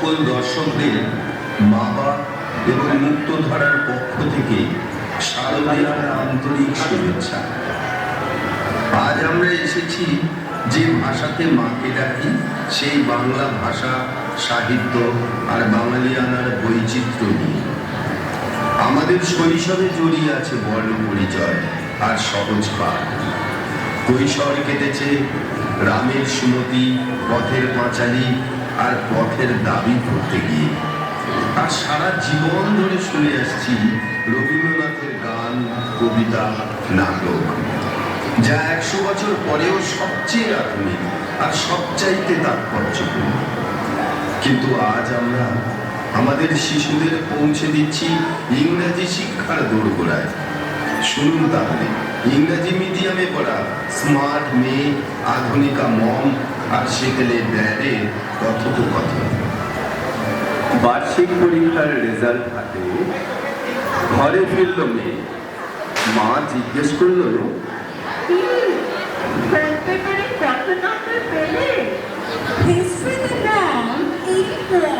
সকল দর্শকদের মাবা এবং মুক্তধারার পক্ষ থেকে শারদীয়ার আন্তরিক শুভেচ্ছা। আজ আমরা এসেছি যে ভাষাতে মাকে ডাকি, সেই বাংলা ভাষা, সাহিত্য আর বাঙালিয়ানার বৈচিত্র্য নিয়ে। আমাদের শৈশবে জড়িয়ে আছে বর্ণ পরিচয় আর সহজ পাঠ। কৈশোর কেটেছে রামের সুমতি, পথের পাঁচালী আর পথের দাবি করতে গিয়ে। আর সারা জীবন ধরে শুনে আসছি রবীন্দ্রনাথের গান, কবিতা, নাটক, যা 100 বছর পরেও সবচেয়ে আধুনিক আর সবচাইতে তাৎপর্যপূর্ণ। কিন্তু আজ আমরা আমাদের শিশুদের পৌঁছে দিচ্ছি ইংরেজি শিক্ষার দোরগোড়ায়। শুনুন তাহলে ইংরেজি মিডিয়ামে পড়া স্মার্ট মেয়ে, আধুনিকা মম আর সেকেলে ড্যাডের কথোপকথন। বার্ষিক পরীক্ষার রেজাল্ট হাতে ঘরে ফিরল মেয়ে। মা জিজ্ঞেস করলো, History wrong 84,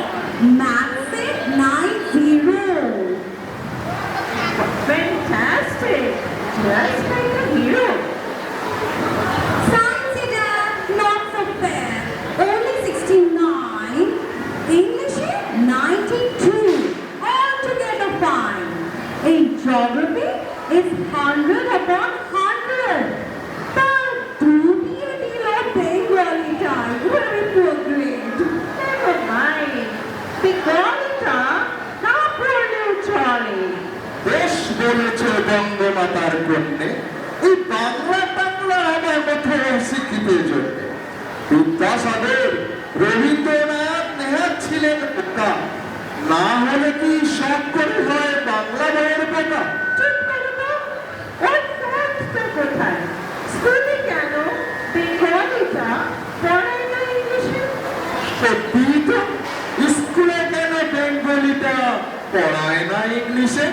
maths 90. Fantastic! Just like a hero. Science not so bad, only 69. English 92, altogether fine. In geography is 100 upon 100. But do be a deal of Bengali time, very poor grade. Never mind. Bengali-টা না পড়লেও চলে। বেশ বলেছে বঙ্গমাতার কন্যে। এই বাংলা বাংলা আমার মতো শিক্ষিতের জন্য। বিদ্যাসাগর, রবীন্দ্রনাথ নেহাত ছিলেন বোকা, না হলে কি সব করে হয় বাংলা বইয়ের বোকা? চুপ করো তো। ওই ফ্যাক্টটা কোথায়? স্কুলে কেন বেঙ্গলিটা পড়ায় না ইংলিশে? সত্যি তো, স্কুলে কেন বেঙ্গলিটা পড়ায় না ইংলিশে?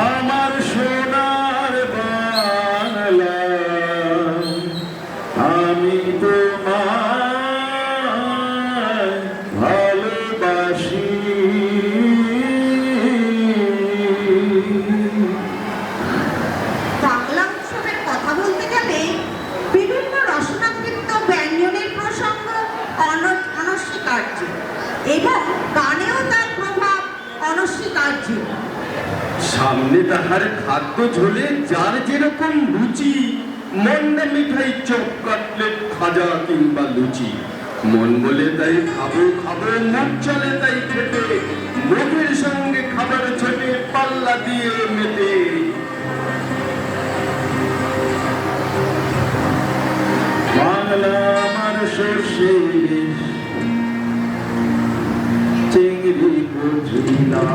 আমার সোনার বাংলা, আমি তোমায় ভালোবাসি। বাংলা উৎসবের কথা বলতে গেলে বিভিন্ন রসনাকৃত ব্যঞ্জনের প্রসঙ্গ অনস্বীকার্য এবং গানেও তার প্রভাব অনস্বীকার্য। সামনে তাহার খাদ্য ঝোলে যার যেরকম রুচি, মন্ডা মিঠাই, চপ, কাটলেট, খাজা কিংবা লুচি, মন বলে তাই খাবো খাবো, মুখ চলে তাই খেতে, মুখের সঙ্গে খাবার ছোটে পাল্লা দিয়ে মেতে। বাংলা আমার সর্ষে চিংড়ি বুঝিলাম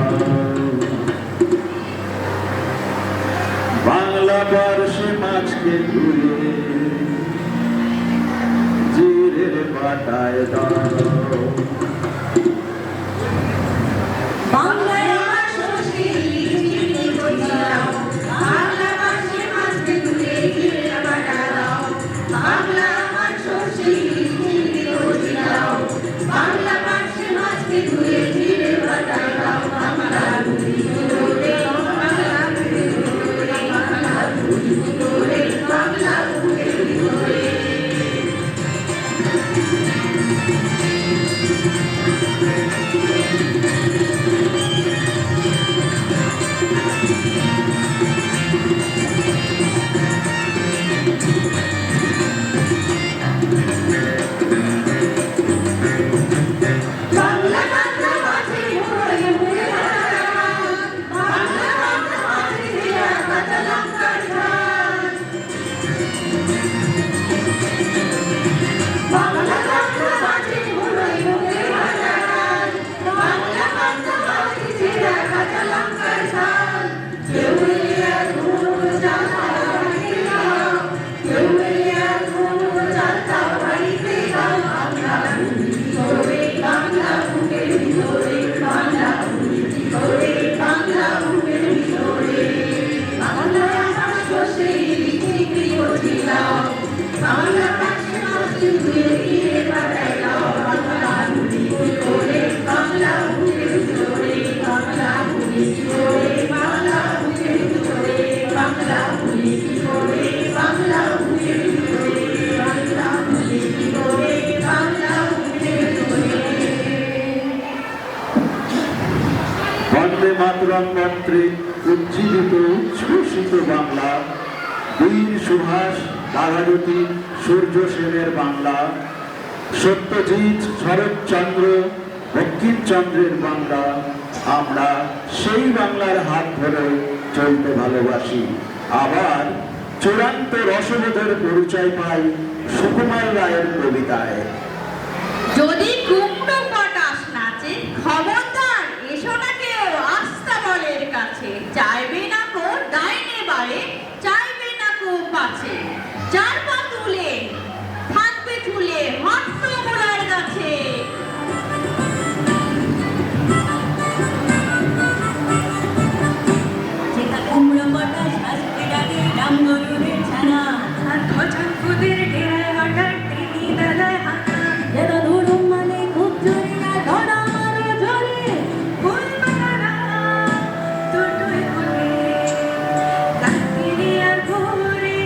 বাংলা পার্শ্বে মাছকে ধুয়ে জিরের বাটায় দাও বাংলায় আমার ষষ্ঠী চিংড়ি বুঝিলাম বাংলা ভাষায় মাছকে ধুয়ে জিরে বাটা দাও বাংলা আমার ষষ্ঠী চিংড়ি বুঝিলাম বাংলা ভাষায় মাছকে ধুয়ে জিরে বাটা দাও বাংলা ধুয়ে ধুয়ে বাংলা ধুয়ে ধুয়ে বাংলা ধুয়ে ধুয়ে বাংলা ধুয়ে ধুয়ে বাংলা বাংলা মাঝে ঘুরে ঘুরে বাংলা বাংলা মাঝে ঘুরে কাঁচা লঙ্কার ঝাল বাংলা বাংলা মাঝে ঘুরে ঘুরে বাংলা বাংলা মাঝে ঘুরে কাঁচা লঙ্কার ঝাল কেউ এলিয়া ঘুরে চালতা বাড়িতে যাও কেউ এলিয়া ঘুরে চালতা বাড়িতে যাও বাংলা ঘুরে বাংলা বুকের ভিতরে বাংলা ঘুরে বাংলা বুকের ভিতরে বাংলা আমার ষষ্ঠী চিংড়ি বুঝিলাম বাংলা ভাষায় মাছকে ধুয়ে জিরে বাটায় দাও বাংলা ঘুরে বাংলা বুকের ভিতরে বাংলা ঘুরে বাংলা বুকের ভিতরে বাংলা ঘুরে বাংলা বুকের ভিতরে বাংলা ঘুরে বাংলা বুকের ভিতরে বন্দে মাতরম মন্ত্রে উজ্জীবিত উচ্ছ্বসিত বাংলা বীর সুভাষ বাঘাযতীন সূর্য সেনের বাংলা সত্যজিৎ শরৎচন্দ্র বঙ্কিমচন্দ্রের বাংলা আমরা সেই বাংলার হাত ধরে চলতে ভালোবাসি আবার চূড়ান্ত রসবোধের পরিচয় পাই সুকুমার রায়ের কবিতায় যদি কুমড়ো পটাশ নাচে খবরদার এসো না কেউ আস্তাবলের কাছে চাইবে না কো ডাইনে বাড়ে চাইবে না কো পাছে চার পা তুলে থাকবে ঝুলে হট্ট মোড়ার গাছে যেটা কুমড়ো পটাশ আসবে ডাকে রামগরুরের ছানা আর খচান খুদের ডেরায় হঠাৎ তিনি বেলায় হানা যেটা ধরুন মানে খুব জোরে না ধরা আরো জোরে ফুল বানারা দুটোই করে কাকিরে আর ঘুরে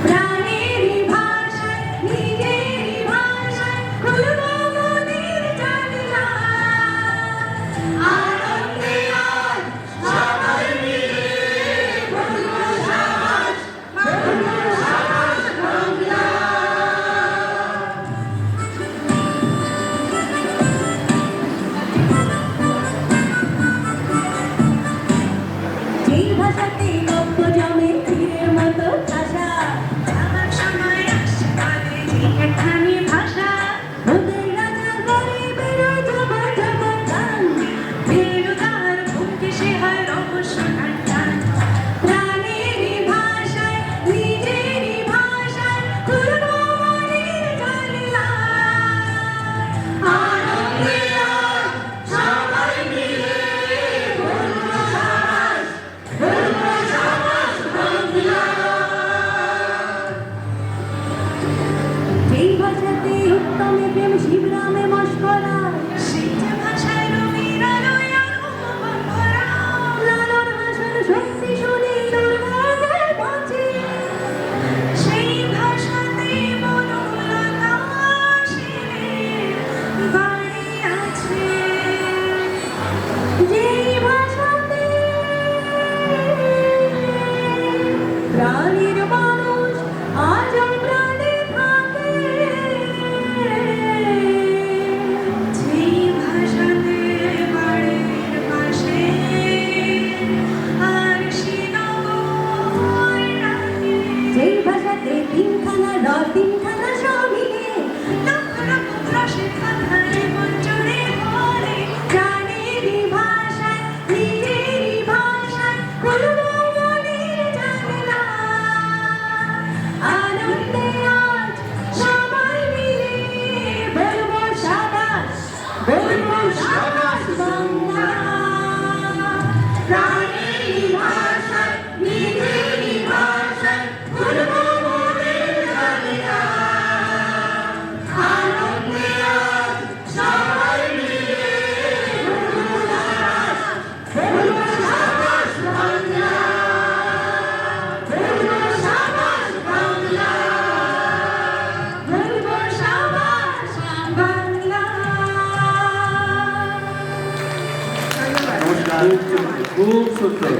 প্রাণেরই ভাষায় নিজেরই ভাষায় খুলবো মনের জানলা আনন্দে আজ সবাই মিলে বলবো সাবাস বাংলা যেই ভাষাতে গপ্প জমে তীরের মতো ভাষা আমার সময় আসবে যেখানে ভাষা ওদের রাজা করে বেরোয় জবর জবর গান বেরোদার ভূমকে সে হয় রহস্য টান প্রাণেরই ভাষায় নিজেরই ভাষায় খুলবো মনের জানলা আনন্দে আজ সবাই মিলে বলবো সাবাস বাংলা যেই ভাষাতে উত্তমে প্রেম শিবরামে মস্করা সেই যে ভাষায় রবির আলোয় আর উপভোগ করা লালন ভাষার শক্তি শুনে দুর্গাদের বাঁচে সেই ভাষাতে বনলতা সেনের বাড়ি আছে যেই ভাষাতে প্রাণীর মানুষ আজ প্রাণে থাকে যেই ভাষাতে বাড়ির পাশে আর শ্রীনগর রাতে যেই ভাষাতে তিনখানা র তিনখানা সব মিলে লক্ষ লক্ষ কথায় মন জুড়ে বলে জানেরই ভাষায় নিজেরই ভাষায় খুলবো মনের জানলা আনন্দে আজ সবাই মিলে বলবো সাবাস বাংলা প্রাণেরই ভাষায় নিজেরই ভাষায় খুলবো মনের জানলা আনন্দে আজ সবাই মিলে বলবো সাবাস বাংলা বলবো সাবাস বাংলা বলবো সাবাস বাংলা। ধন্যবাদ। খুব সুন্দর